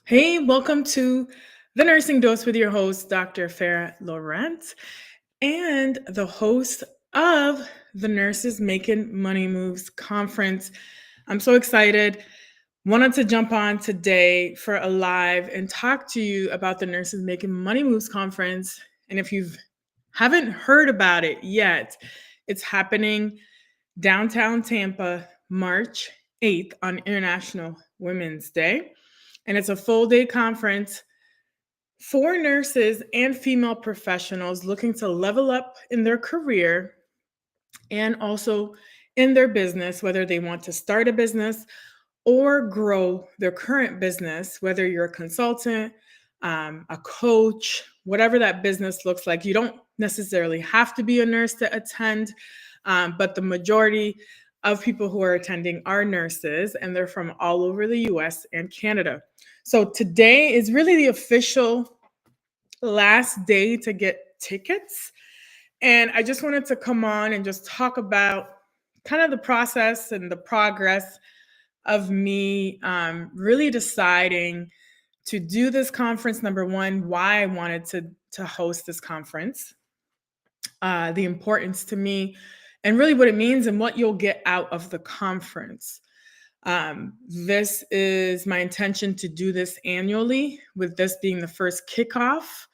Hey, welcome to the Nursing Dose with your host, Dr. Farah Laurent, and the host of the Nurses Making Money Moves conference. I'm so excited. Wanted to jump on today for a live and talk to you about the Nurses Making Money Moves conference. And if you haven't heard about it yet, it's happening downtown Tampa, March 8th on International Women's Day. And it's a full day conference for nurses and female professionals looking to level up in their career and also in their business, whether they want to start a business or grow their current business, whether you're a consultant, a coach, whatever that business looks like. You don't necessarily have to be a nurse to attend, but the majority of people who are attending are nurses, and they're from all over the US and Canada. So today is really the official last day to get tickets. And I just wanted to come on and just talk about kind of the process and the progress of me really deciding to do this conference. Number one, why I wanted to host this conference, the importance to me, and really what it means and what you'll get out of the conference. This is my intention to do this annually, with this being the first kickoff.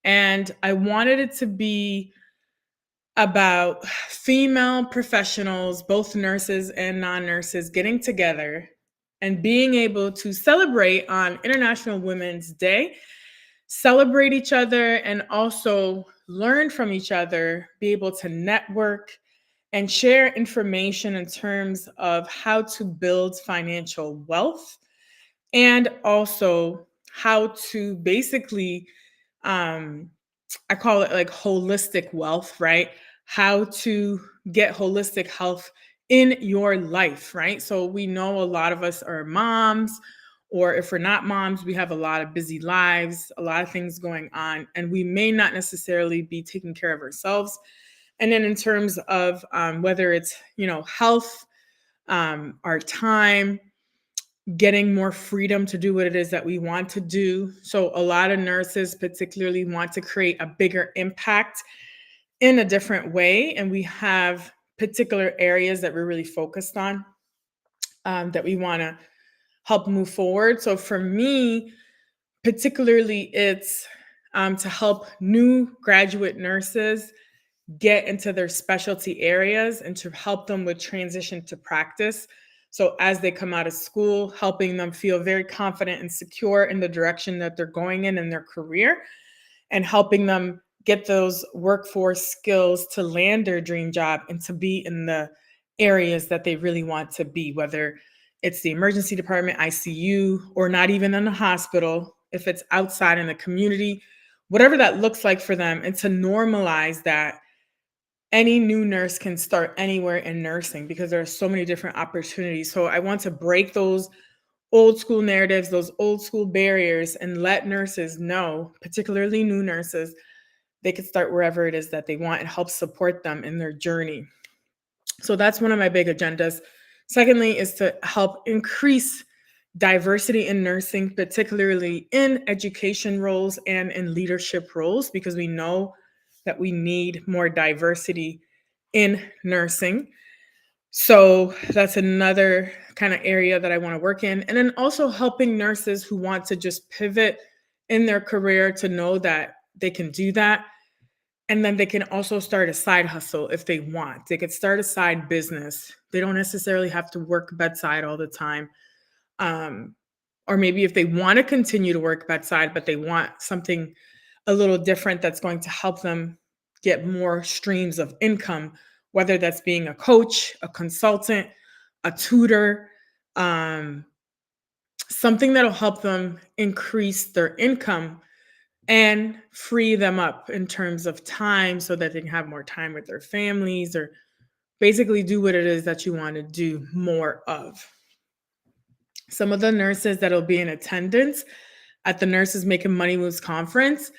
And I wanted it to be about female professionals, both nurses and non nurses, getting together and being able to celebrate on International Women's Day, celebrate each other, and also learn from each other, be able to network and share information in terms of how to build financial wealth and also how to basically, I call it like holistic wealth, right? How to get holistic health in your life, right? So we know a lot of us are moms, or if we're not moms, we have a lot of busy lives, a lot of things going on, and we may not necessarily be taking care of ourselves. And then in terms of whether it's, health, our time, getting more freedom to do what it is that we want to do. So a lot of nurses particularly want to create a bigger impact in a different way. And we have particular areas that we're really focused on, that we want to help move forward. So for me, particularly, it's to help new graduate nurses get into their specialty areas and to help them with transition to practice. So as they come out of school, helping them feel very confident and secure in the direction that they're going in their career, and helping them get those workforce skills to land their dream job and to be in the areas that they really want to be, whether it's the emergency department, ICU, or not even in the hospital, if it's outside in the community, whatever that looks like for them, and to normalize that any new nurse can start anywhere in nursing because there are so many different opportunities. So I want to break those old school narratives, those old school barriers, and let nurses know, particularly new nurses, they can start wherever it is that they want and help support them in their journey. So that's one of my big agendas. Secondly, is to help increase diversity in nursing, particularly in education roles and in leadership roles, because we know that we need more diversity in nursing. So that's another kind of area that I want to work in. And then also helping nurses who want to just pivot in their career to know that they can do that. And then they can also start a side hustle if they want. They could start a side business. They don't necessarily have to work bedside all the time. Um, or maybe if they want to continue to work bedside, but they want something a little different that's going to help them get more streams of income, whether that's being a coach, a consultant, a tutor, um, something that'll help them increase their income and free them up in terms of time so that they can have more time with their families, or basically do what it is that you want to do more of. Some of the nurses that'll be in attendance at the Nurses Making Money Moves conference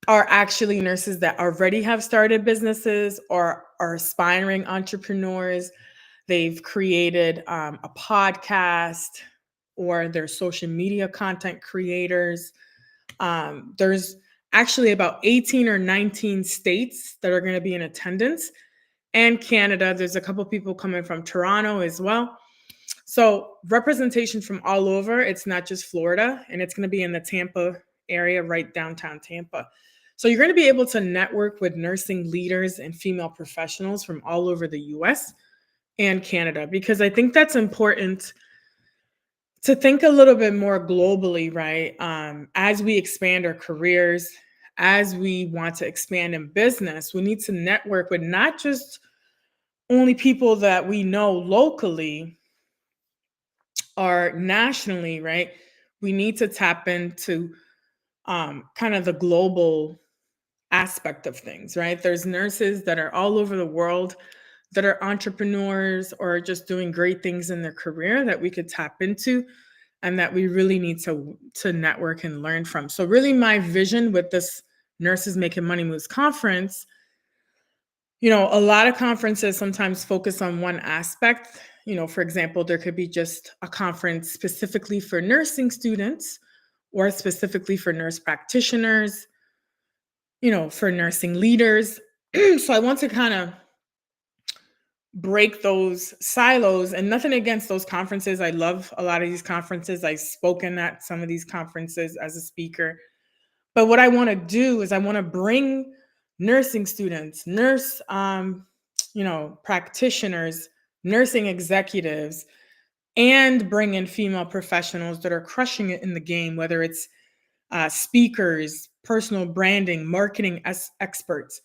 are actually nurses that already have started businesses or are aspiring entrepreneurs. They've created a podcast, or they're social media content creators. There's actually about 18 or 19 states that are going to be in attendance, and Canada. There's a couple people coming from Toronto as well. So representation from all over. It's not just Florida, and it's going to be in the Tampa area, right downtown Tampa. So you're going to be able to network with nursing leaders and female professionals from all over the US and Canada, because I think that's important to think a little bit more globally, right? As we expand our careers, as we want to expand in business, we need to network with not just only people that we know locally or nationally, right? We need to tap into kind of the global aspect of things, right? There's nurses that are all over the world that are entrepreneurs or just doing great things in their career that we could tap into and that we really need to network and learn from. So really my vision with this Nurses Making Money Moves conference, a lot of conferences sometimes focus on one aspect. For example, there could be just a conference specifically for nursing students or specifically for nurse practitioners, for nursing leaders. So I want to kind of break those silos, and nothing against those conferences. I love a lot of these conferences. I've spoken at some of these conferences as a speaker. But what I want to do is I want to bring nursing students, nurse practitioners, nursing executives, and bring in female professionals that are crushing it in the game, whether it's speakers, personal branding, marketing experts,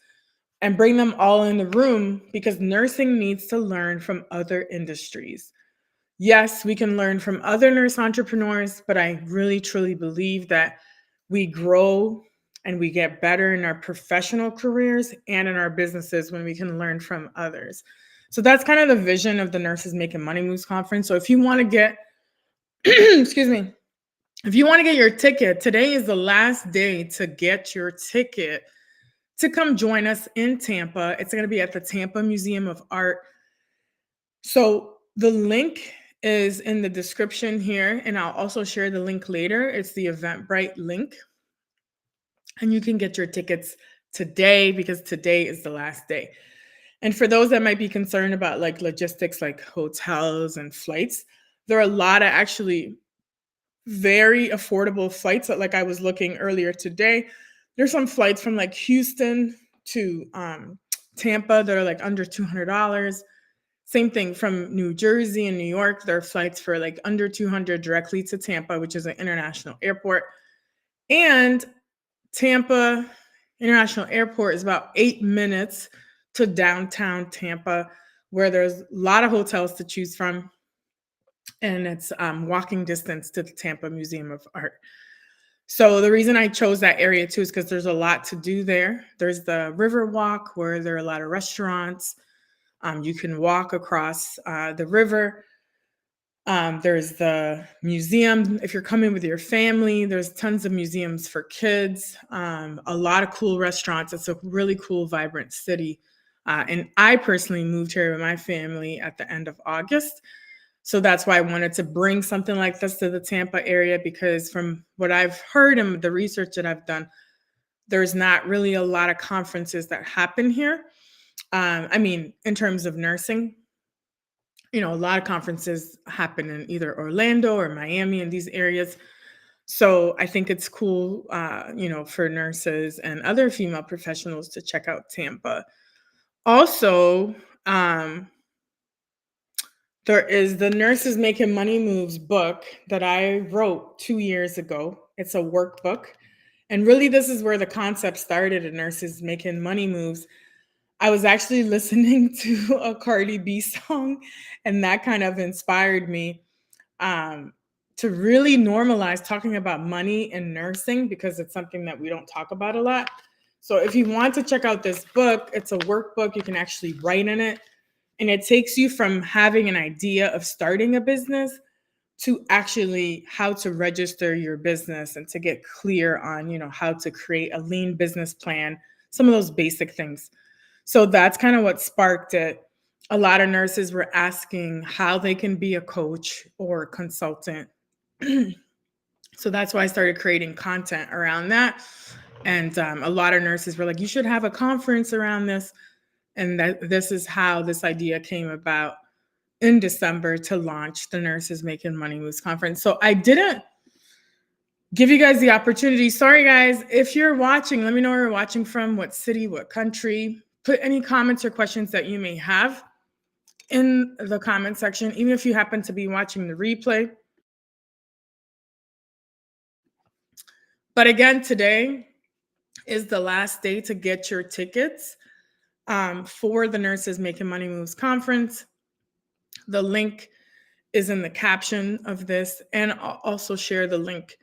and bring them all in the room, because nursing needs to learn from other industries. Yes, we can learn from other nurse entrepreneurs, but I really truly believe that we grow and we get better in our professional careers and in our businesses when we can learn from others. So that's kind of the vision of the Nurses Making Money Moves conference. So if you want to get, excuse me, if you want to get your ticket, today is the last day to get your ticket to come join us in Tampa. It's going to be at the Tampa Museum of Art. So the link is in the description here, and I'll also share the link later. It's the Eventbrite link, and you can get your tickets today because today is the last day. And for those that might be concerned about like logistics, like hotels and flights, there are a lot of actually very affordable flights that, like I was looking earlier today. There's some flights from like Houston to Tampa that are like under $200. Same thing from New Jersey and New York. There are flights for like under 200 directly to Tampa, which is an international airport. And Tampa International Airport is about 8 minutes to downtown Tampa, where there's a lot of hotels to choose from. And it's walking distance to the Tampa Museum of Art. So the reason I chose that area too is because there's a lot to do there. There's the River Walk, where there are a lot of restaurants. You can walk across the river. There's the museum. If you're coming with your family, there's tons of museums for kids, a lot of cool restaurants. It's a really cool, vibrant city. And I personally moved here with my family at the end of August. So that's why I wanted to bring something like this to the Tampa area, because from what I've heard and the research that I've done, there's not really a lot of conferences that happen here. In terms of nursing, a lot of conferences happen in either Orlando or Miami and these areas. So I think it's cool, for nurses and other female professionals to check out Tampa. Also, there is the Nurses Making Money Moves book that I wrote 2 years ago. It's a workbook. And really, this is where the concept started in Nurses Making Money Moves. I was actually listening to a Cardi B song, and that kind of inspired me um, to really normalize talking about money and nursing, because it's something that we don't talk about a lot. So if you want to check out this book, it's a workbook. You can actually write in it. And it takes you from having an idea of starting a business to actually how to register your business and to get clear on, how to create a lean business plan, some of those basic things. So that's kind of what sparked it. A lot of nurses were asking how they can be a coach or a consultant So that's why I started creating content around that. And a lot of nurses were like, you should have a conference around this. And this is how this idea came about in December to launch the Nurses Making Money Moves conference. So I didn't give you guys the opportunity. Sorry, guys. If you're watching, let me know where you're watching from, what city, what country. Put any comments or questions that you may have in the comment section, even if you happen to be watching the replay. But again, today is the last day to get your tickets for the Nurses Making Money Moves conference. The link is in the caption of this, and I'll also share the link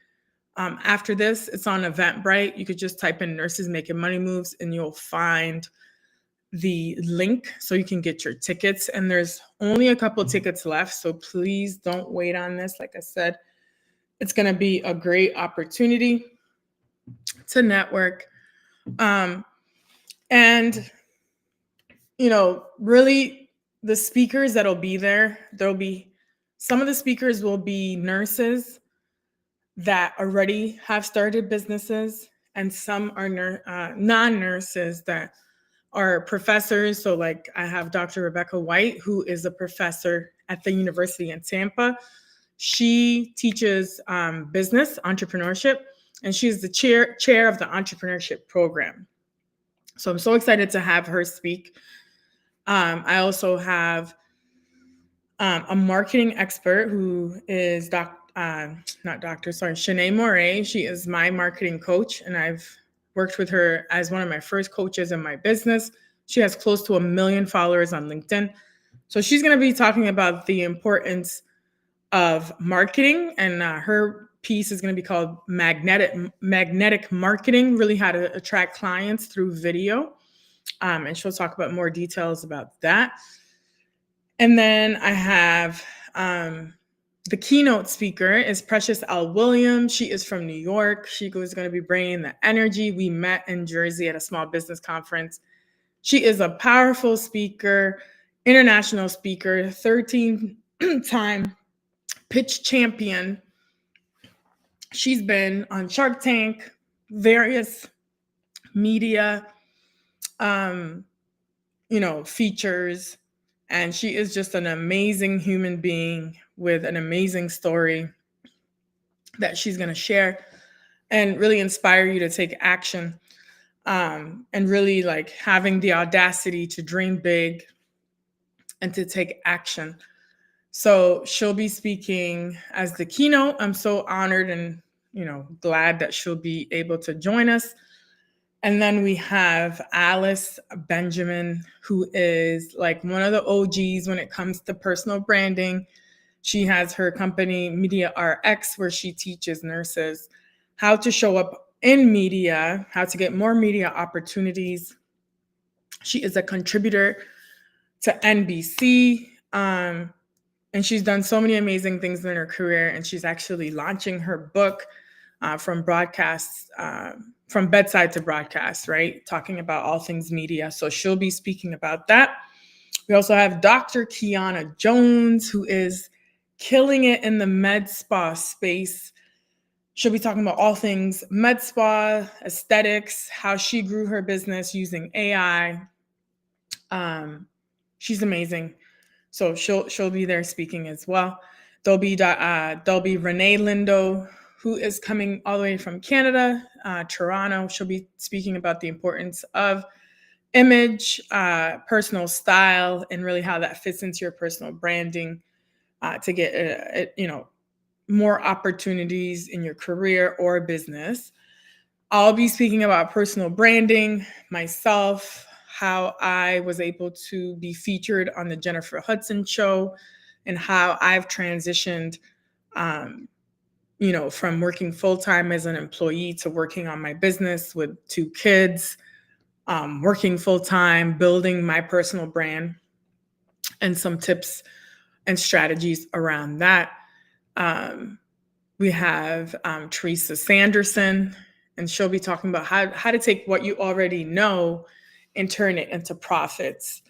after this. It's on Eventbrite. You could just type in Nurses Making Money Moves and you'll find the link so you can get your tickets. And there's only a couple tickets left, so please don't wait on this. Like I said, it's going to be a great opportunity to network. And, really the speakers that'll be there'll be some of the speakers will be nurses that already have started businesses, and some are non-nurses that are professors. So like I have Dr. Rebecca White, who is a professor at the University in Tampa. She teaches business, entrepreneurship, and she's the chair of the entrepreneurship program. So I'm so excited to have her speak. I also have a marketing expert who is Shanae Moray. She is my marketing coach, and I've worked with her as one of my first coaches in my business. She has close to 1 million followers on LinkedIn. So she's going to be talking about the importance of marketing, and her piece is going to be called magnetic marketing, really how to attract clients through video. And she'll talk about more details about that. And then I have the keynote speaker is Precious L. Williams. She is from New York. She was going to be bringing the energy. We met in Jersey at a small business conference. She is a powerful speaker, international speaker, 13-time pitch champion. She's been on Shark Tank, various media, features. And she is just an amazing human being with an amazing story that she's going to share and really inspire you to take action, and really like having the audacity to dream big and to take action. So she'll be speaking as the keynote. I'm so honored and, glad that she'll be able to join us. And then we have Alice Benjamin, who is like one of the OGs when it comes to personal branding. She has her company, Media RX, where she teaches nurses how to show up in media, how to get more media opportunities. She is a contributor to NBC, and she's done so many amazing things in her career. And she's actually launching her book, from broadcasts, from bedside to broadcast, right? Talking about all things media. So she'll be speaking about that. We also have Dr. Kiana Jones, who is killing it in the med spa space. She'll be talking about all things med spa, aesthetics, how she grew her business using AI. She's amazing. So she'll be there speaking as well. There'll be Renee Lindo, who is coming all the way from Canada, Toronto. She'll be speaking about the importance of image, personal style, and really how that fits into your personal branding, to get more opportunities in your career or business. I'll be speaking about personal branding, myself, how I was able to be featured on the Jennifer Hudson show, and how I've transitioned, from working full-time as an employee to working on my business with 2 kids, working full-time, building my personal brand, and some tips and strategies around that. We have Teresa Sanderson, and she'll be talking about how to take what you already know and turn it into profits.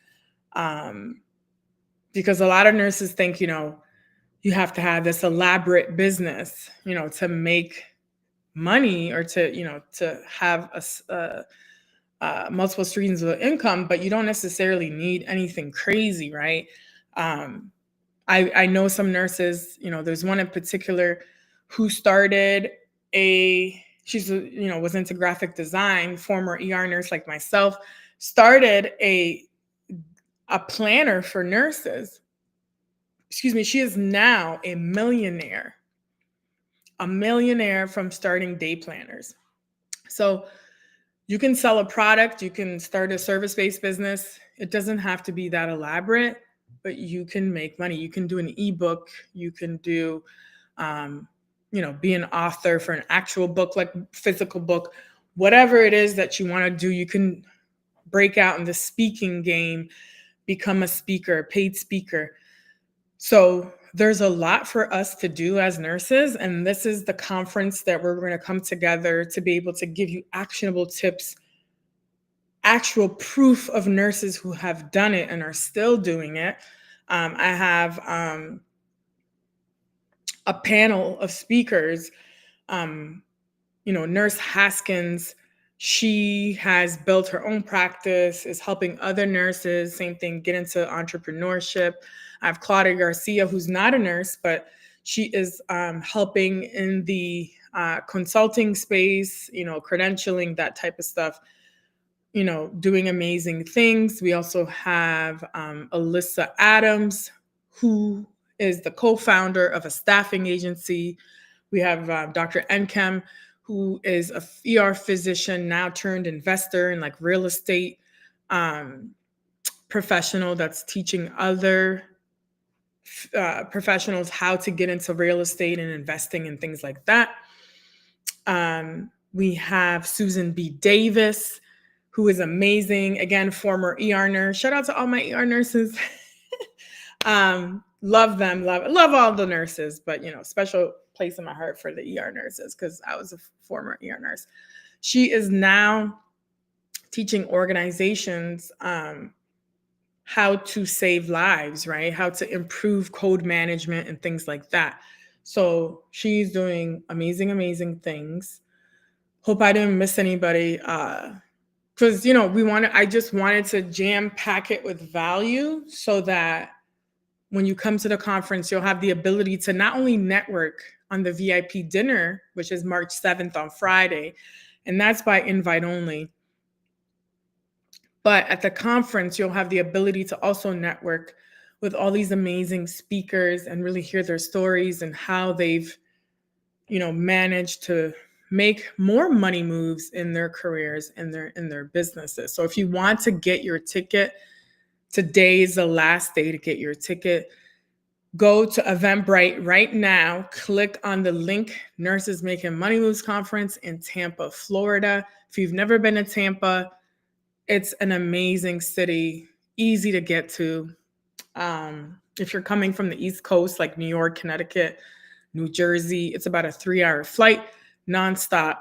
Because a lot of nurses think, you have to have this elaborate business, to make money, or to have multiple streams of income, but you don't necessarily need anything crazy, right? Um, I know some nurses, there's one in particular who started was into graphic design, former ER nurse like myself, started a planner for nurses. Excuse me, she is now a millionaire from starting day planners. So you can sell a product, you can start a service-based business. It doesn't have to be that elaborate, but you can make money. You can do an ebook, you can do, be an author for an actual book, like physical book, whatever it is that you want to do. You can break out in the speaking game, become a speaker, a paid speaker. So there's a lot for us to do as nurses, and this is the conference that we're going to come together to be able to give you actionable tips, actual proof of nurses who have done it and are still doing it. I have a panel of speakers. Nurse Haskins, she has built her own practice, is helping other nurses, same thing, get into entrepreneurship. I have Claudia Garcia, who's not a nurse, but she is helping in the consulting space, credentialing, that type of stuff, doing amazing things. We also have Alyssa Adams, who is the co-founder of a staffing agency. We have Dr. Enkem, who is a ER physician now turned investor in like real estate professional that's teaching other professionals how to get into real estate and investing and things like that. We have Susan B. Davis, who is amazing. Again, former ER nurse. Shout out to all my ER nurses. Love them, love all the nurses, but special place in my heart for the ER nurses because I was a former ER nurse. She is now teaching organizations how to save lives, right? How to improve code management and things like that. So she's doing amazing, amazing things. Hope I didn't miss anybody. Because I just wanted to jam pack it with value so that when you come to the conference, you'll have the ability to not only network on the VIP dinner, which is March 7th on Friday, and that's by invite only. But at the conference, you'll have the ability to also network with all these amazing speakers and really hear their stories and how they've, managed to make more money moves in their careers and in their businesses. So if you want to get your ticket, today is the last day to get your ticket. Go to Eventbrite right now, click on the link, Nurses Making Money Moves Conference in Tampa, Florida. If you've never been to Tampa, it's an amazing city, easy to get to. If you're coming from the East Coast, like New York, Connecticut, New Jersey, it's about a 3-hour flight, nonstop,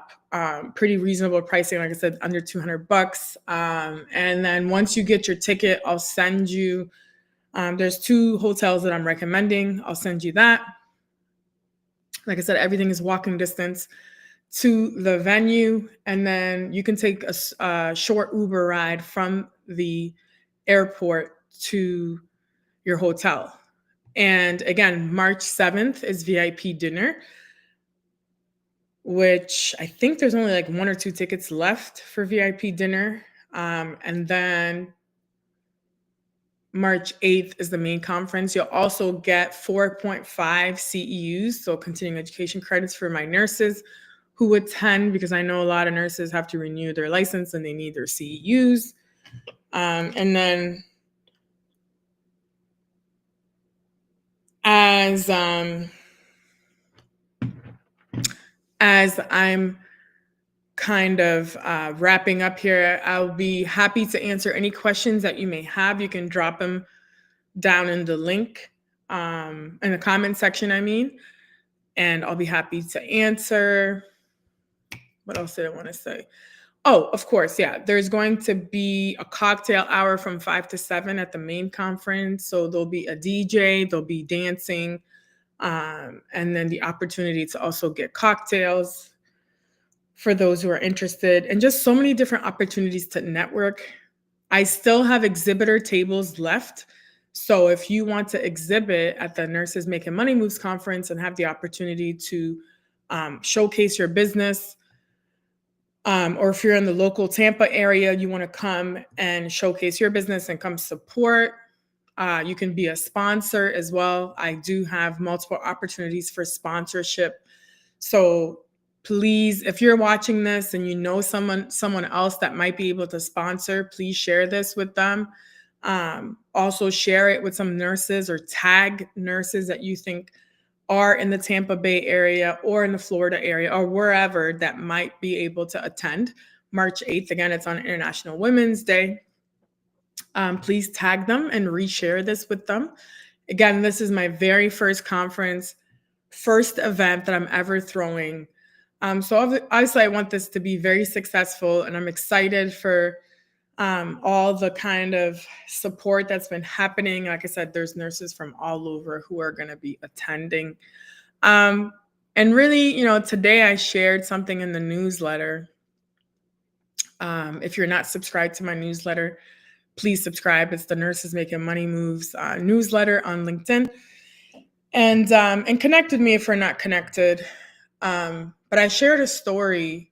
pretty reasonable pricing. Like I said, under $200. And then once you get your ticket, I'll send you, there's 2 hotels that I'm recommending. I'll send you that. Like I said, everything is walking distance to the venue. And then you can take a short Uber ride from the airport to your hotel. And again, March 7th is VIP dinner, which I think there's only like 1 or 2 tickets left for VIP dinner. And then March 8th is the main conference. You'll also get 4.5 CEUs, so continuing education credits for my nurses who attend, because I know a lot of nurses have to renew their license and they need their CEUs. And then as I'm kind of wrapping up here, I'll be happy to answer any questions that you may have. You can drop them down in the link, in the comment section, and I'll be happy to answer. What else did I want to say? Oh, of course, yeah. There's going to be a cocktail hour from 5 to 7 at the main conference. So there'll be a DJ, there'll be dancing. And then the opportunity to also get cocktails for those who are interested, and just so many different opportunities to network. I still have exhibitor tables left. So if you want to exhibit at the Nurses Making Money Moves conference and have the opportunity to showcase your business, or if you're in the local Tampa area, you want to come and showcase your business and come support, you can be a sponsor as well. I do have multiple opportunities for sponsorship. So please, if you're watching this and you know someone else that might be able to sponsor, please share this with them. Also share it with some nurses, or tag nurses that you think are in the Tampa Bay area or in the Florida area or wherever that might be able to attend March 8th. Again, it's on International Women's Day. Please tag them and reshare this with them. Again, this is my very first conference, first event that I'm ever throwing. So obviously I want this to be very successful, and I'm excited for all the kind of support that's been happening. Like I said, there's nurses from all over who are going to be attending. And really, today I shared something in the newsletter. If you're not subscribed to my newsletter, please subscribe. It's the Nurses Making Money Moves newsletter on LinkedIn. And connect with me if we're not connected. But I shared a story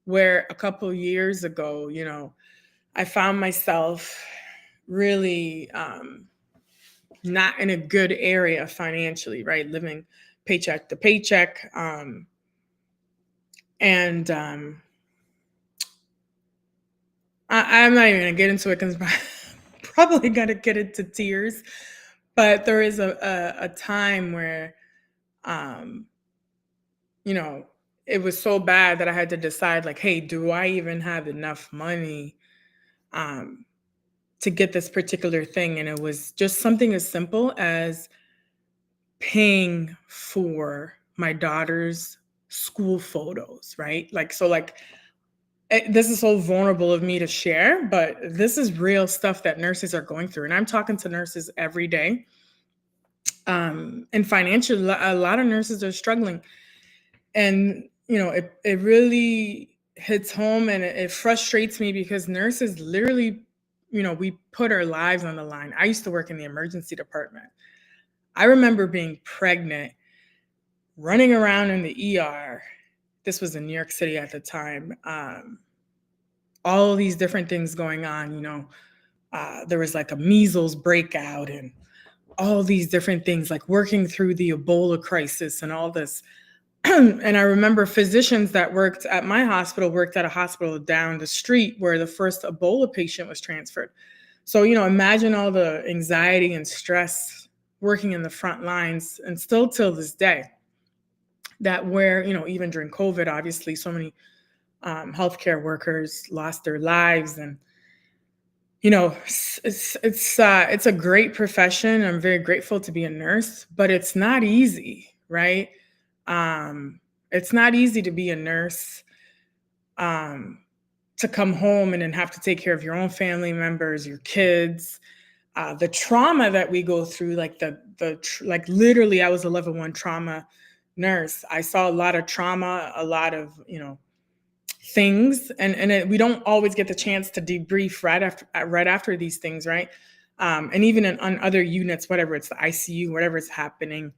where a couple of years ago, I found myself really not in a good area financially, right? Living paycheck to paycheck. I'm not even going to get into it because I'm probably going to get into tears. But there is a time where, it was so bad that I had to decide, like, hey, do I even have enough money to get this particular thing? And it was just something as simple as paying for my daughter's school photos, right? This is so vulnerable of me to share, but this is real stuff that nurses are going through. And I'm talking to nurses every day. And financially, a lot of nurses are struggling. And, it really hits home, and it frustrates me because nurses literally, we put our lives on the line. I used to work in the emergency department. I remember being pregnant, running around in the ER. This was in New York City at the time. All of these different things going on, there was like a measles breakout and all these different things, like working through the Ebola crisis and all this. And I remember physicians that worked at my hospital worked at a hospital down the street where the first Ebola patient was transferred. So, imagine all the anxiety and stress working in the front lines, and still till this day, that where, even during COVID, obviously, so many healthcare workers lost their lives. And, it's a great profession. I'm very grateful to be a nurse, but it's not easy, right? It's not easy to be a nurse, to come home and then have to take care of your own family members, your kids, the trauma that we go through, like like literally, I was a level 1 trauma nurse. I saw a lot of trauma, a lot of, things, and we don't always get the chance to debrief right after these things, right? And even on other units, whatever it's the ICU, whatever is happening,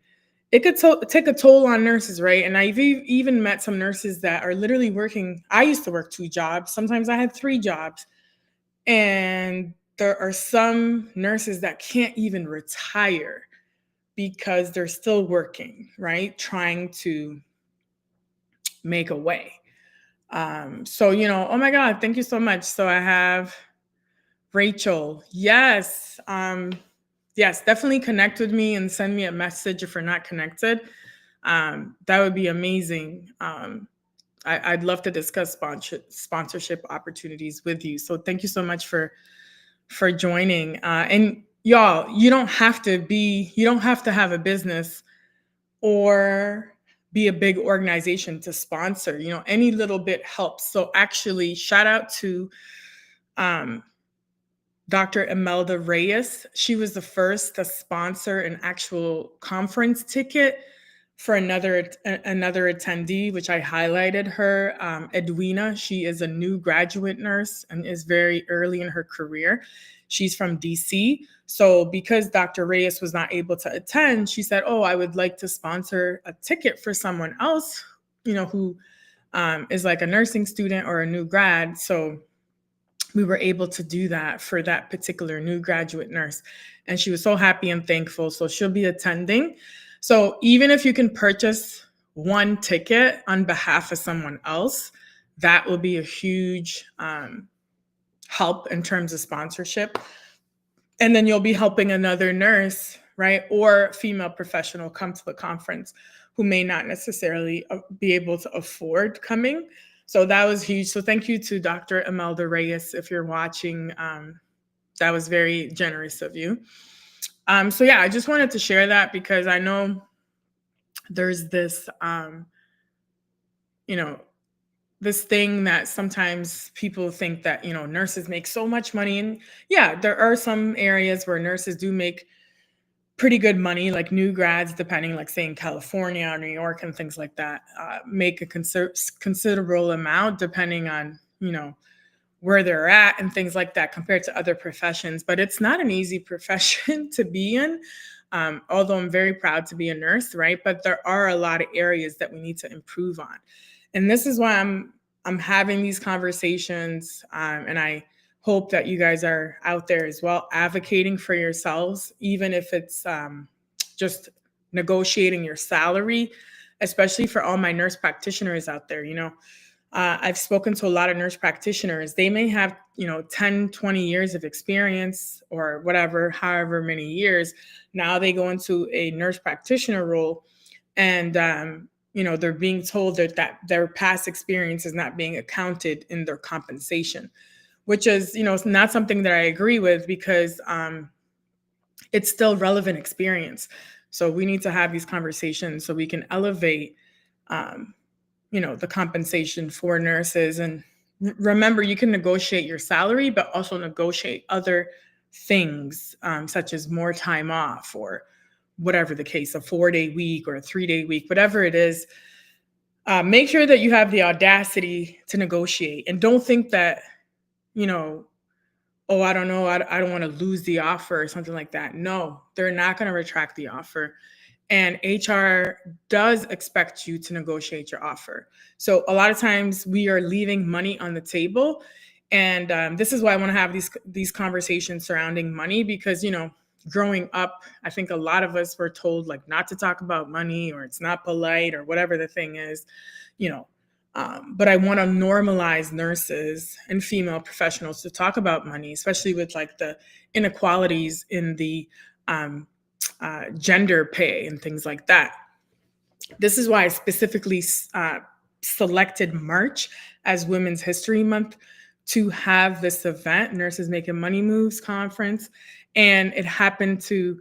it could take a toll on nurses, right? And I've even met some nurses that are literally working. I used to work 2 jobs. Sometimes I had 3 jobs. And there are some nurses that can't even retire because they're still working, right? Trying to make a way. So, oh my God, thank you so much. So I have Rachel. Yes. Yes, definitely connect with me and send me a message if you're not connected. That would be amazing. I'd love to discuss sponsorship opportunities with you. So thank you so much for joining. And y'all, you don't have to have a business or be a big organization to sponsor. Any little bit helps. So actually, shout out to Dr. Imelda Reyes. She was the first to sponsor an actual conference ticket for another attendee, which I highlighted her, Edwina. She is a new graduate nurse and is very early in her career. She's from DC. So because Dr. Reyes was not able to attend, she said, "Oh, I would like to sponsor a ticket for someone else, who is like a nursing student or a new grad." So we were able to do that for that particular new graduate nurse. And she was so happy and thankful. So she'll be attending. So even if you can purchase one ticket on behalf of someone else, that will be a huge help in terms of sponsorship. And then you'll be helping another nurse, right? Or female professional come to the conference who may not necessarily be able to afford coming. So that was huge. So thank you to Dr. Imelda Reyes if you're watching. That was very generous of you. So yeah, I just wanted to share that because I know there's this, this thing that sometimes people think that, nurses make so much money. And yeah, there are some areas where nurses do make pretty good money, like new grads, depending, like say in California or New York and things like that, make a considerable amount depending on, where they're at and things like that compared to other professions. But it's not an easy profession to be in. Although I'm very proud to be a nurse, right? But there are a lot of areas that we need to improve on. And this is why I'm having these conversations. And I hope that you guys are out there as well, advocating for yourselves, even if it's just negotiating your salary, especially for all my nurse practitioners out there. I've spoken to a lot of nurse practitioners. They may have, 10, 20 years of experience or whatever, however many years. Now they go into a nurse practitioner role and, they're being told that their past experience is not being accounted in their compensation, which is, not something that I agree with because it's still relevant experience. So we need to have these conversations so we can elevate, the compensation for nurses. And remember, you can negotiate your salary, but also negotiate other things, such as more time off or whatever the case, a 4-day week or a 3-day week, whatever it is. Make sure that you have the audacity to negotiate and don't think that, oh, I don't know, I don't want to lose the offer or something like that. No, they're not going to retract the offer. And HR does expect you to negotiate your offer. So a lot of times we are leaving money on the table. And this is why I want to have these conversations surrounding money because, growing up, I think a lot of us were told like not to talk about money or it's not polite or whatever the thing is, but I want to normalize nurses and female professionals to talk about money, especially with like the inequalities in the gender pay and things like that. This is why I specifically selected March as Women's History Month to have this event, Nurses Making Money Moves Conference. And it happened to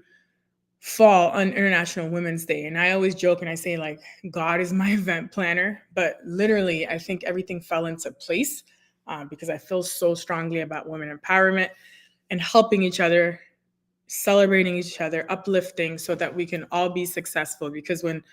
fall on International Women's Day. And I always joke and I say, like, God is my event planner. But literally, I think everything fell into place because I feel so strongly about women empowerment and helping each other, celebrating each other, uplifting so that we can all be successful. Because when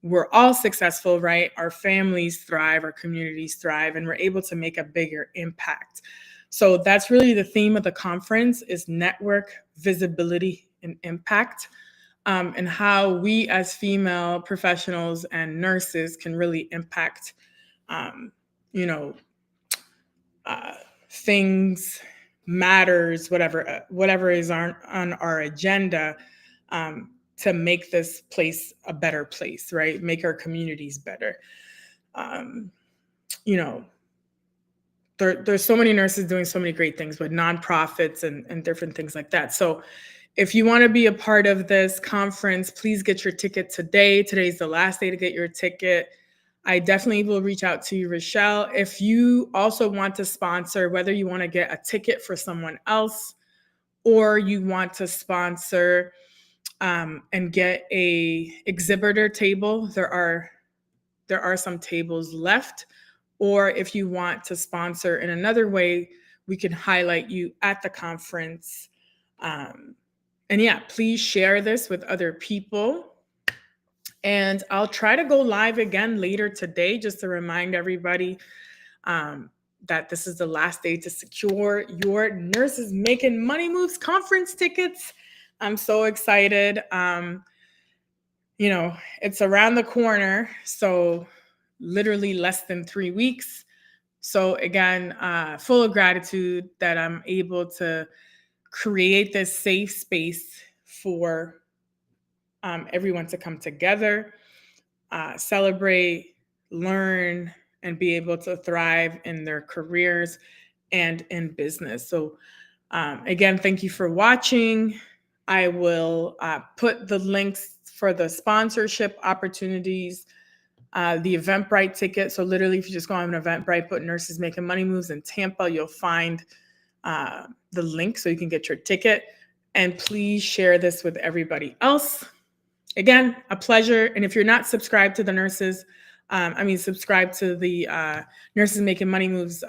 we're all successful, right, our families thrive, our communities thrive, and we're able to make a bigger impact. So that's really the theme of the conference is network, visibility, and impact, and how we as female professionals and nurses can really impact, you know, things, matters, whatever is on our agenda, to make this place a better place, right? Make our communities better. Um, you know, there's so many nurses doing so many great things with nonprofits and different things like that. So if you want to be a part of this conference, please get your ticket today. Today's the last day to get your ticket. I definitely will reach out to you, Rochelle. If you also want to sponsor, whether you want to get a ticket for someone else or you want to sponsor and get a exhibitor table, there are some tables left. Or if you want to sponsor in another way, we can highlight you at the conference. And yeah, please share this with other people. And I'll try to go live again later today just to remind everybody that this is the last day to secure your Nurses Making Money Moves conference tickets. I'm so excited. It's around the corner, so literally less than 3 weeks. So again, full of gratitude that I'm able to create this safe space for everyone to come together, celebrate, learn, and be able to thrive in their careers and in business. So again, thank you for watching. I will put the links for the sponsorship opportunities, the Eventbrite ticket. So literally, if you just go on Eventbrite, put Nurses Making Money Moves in Tampa, you'll find the link so you can get your ticket. And please share this with everybody else. Again, a pleasure. And if you're not subscribed to the nurses, subscribe to the Nurses Making Money Moves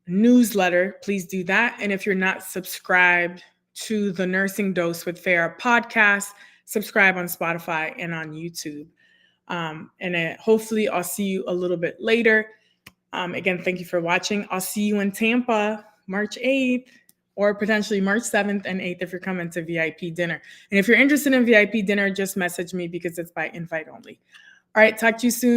newsletter, please do that. And if you're not subscribed to the Nursing Dose with Farah podcast, subscribe on Spotify and on YouTube. Hopefully I'll see you a little bit later. Again, thank you for watching. I'll see you in Tampa, March 8th, or potentially March 7th and 8th if you're coming to VIP dinner. And if you're interested in VIP dinner, just message me because it's by invite only. All right, talk to you soon.